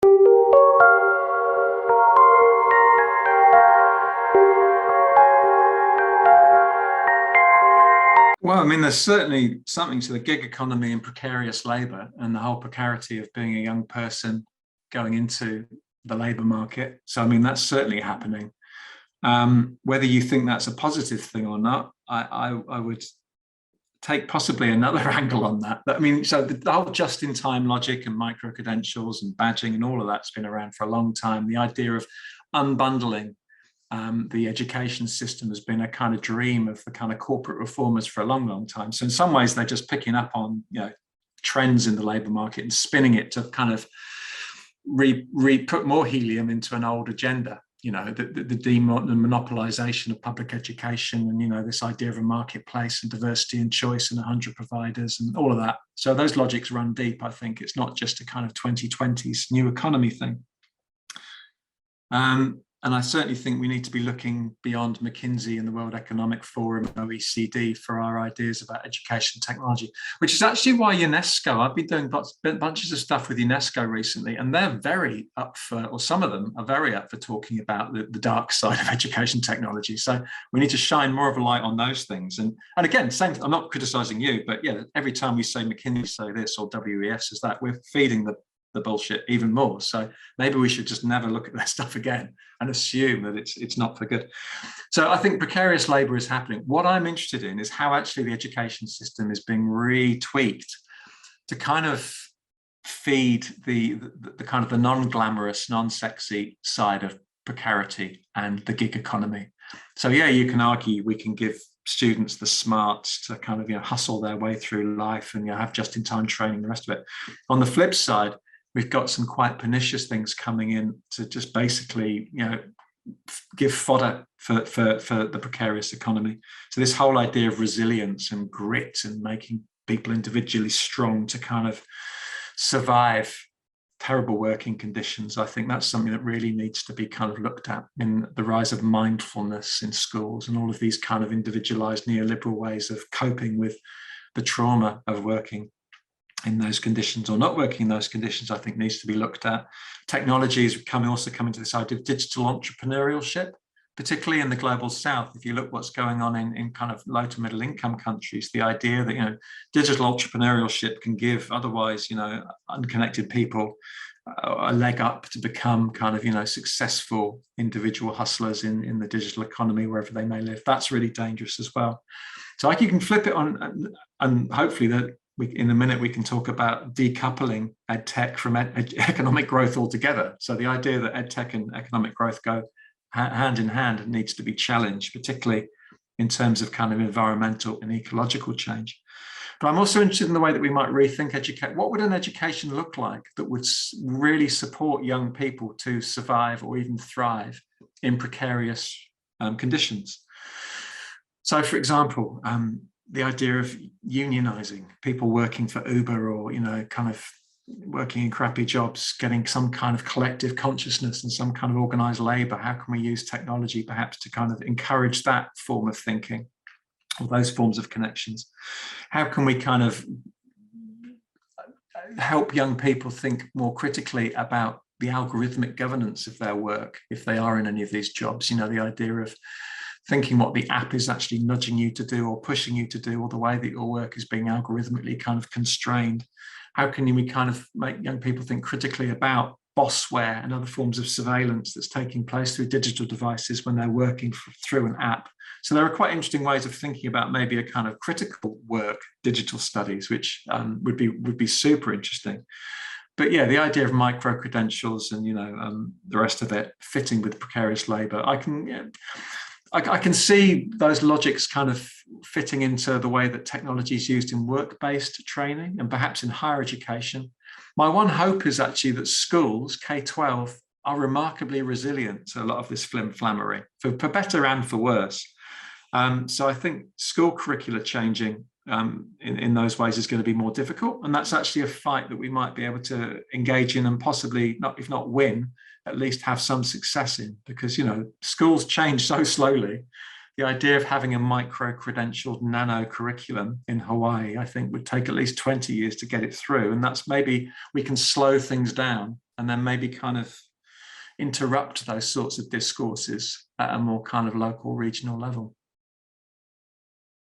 Well, I mean, there's certainly something to the gig economy and precarious labour and the whole precarity of being a young person going into the labour market. So, I mean, that's certainly happening. Whether you think that's a positive thing or not, I would take possibly another angle on that. I mean, so the whole just-in-time logic and micro-credentials and badging and all of that's been around for a long time. The idea of unbundling the education system has been a kind of dream of the kind of corporate reformers for a long, long time. So in some ways, they're just picking up on trends in the labour market and spinning it to kind of put more helium into an old agenda. The demonopolization of public education and, this idea of a marketplace and diversity and choice and 100 providers and all of that. So those logics run deep, I think. It's not just a kind of 2020s new economy thing. And I certainly think we need to be looking beyond McKinsey and the World Economic Forum and OECD for our ideas about education technology, which is actually why UNESCO, I've been doing bunches of stuff with UNESCO recently, and they're very up for, or some of them are very up for talking about the dark side of education technology. So we need to shine more of a light on those things. And again, same, I'm not criticizing you, but yeah, every time we say McKinsey say this or WEF says that, we're feeding the bullshit even more. So maybe we should just never look at that stuff again and assume that it's not for good. So I think precarious labour is happening. What I'm interested in is how actually the education system is being retweaked to kind of feed the kind of the non-glamorous, non-sexy side of precarity and the gig economy. So yeah, you can argue we can give students the smarts to kind of hustle their way through life and have just-in-time training, the rest of it. On the flip side, we've got some quite pernicious things coming in to just basically, give fodder for the precarious economy. So this whole idea of resilience and grit and making people individually strong to kind of survive terrible working conditions, I think that's something that really needs to be kind of looked at in the rise of mindfulness in schools and all of these kind of individualized neoliberal ways of coping with the trauma of working in those conditions or not working in those conditions, I think needs to be looked at. Technology is also coming to this idea of digital entrepreneurship, particularly in the global south. If you look what's going on in kind of low to middle income countries, the idea that digital entrepreneurship can give otherwise unconnected people a leg up to become kind of successful individual hustlers in the digital economy wherever they may live. That's really dangerous as well. So you can flip it on, and hopefully that in a minute we can talk about decoupling ed tech from economic growth altogether. So the idea that ed tech and economic growth go hand in hand needs to be challenged, particularly in terms of kind of environmental and ecological change. But I'm also interested in the way that we might rethink education. What would an education look like that would really support young people to survive or even thrive in precarious conditions? So, for example, the idea of unionizing, people working for Uber or, kind of working in crappy jobs, getting some kind of collective consciousness and some kind of organized labor. How can we use technology perhaps to kind of encourage that form of thinking or those forms of connections? How can we kind of help young people think more critically about the algorithmic governance of their work if they are in any of these jobs? The idea of thinking what the app is actually nudging you to do or pushing you to do, or the way that your work is being algorithmically kind of constrained. How can we kind of make young people think critically about bossware and other forms of surveillance that's taking place through digital devices when they're working through an app? So there are quite interesting ways of thinking about maybe a kind of critical work, digital studies, which would be super interesting. But yeah, the idea of micro credentials and the rest of it fitting with precarious labour, I can see those logics kind of fitting into the way that technology is used in work-based training and perhaps in higher education. My one hope is actually that schools, K-12, are remarkably resilient to a lot of this flim-flammery, for better and for worse. So I think school curricula changing in those ways is going to be more difficult. And that's actually a fight that we might be able to engage in and possibly, if not win, at least have some success in, because schools change so slowly. The idea of having a micro-credentialed nano curriculum in Hawaii, I think, would take at least 20 years to get it through. And that's maybe we can slow things down and then maybe kind of interrupt those sorts of discourses at a more kind of local, regional level.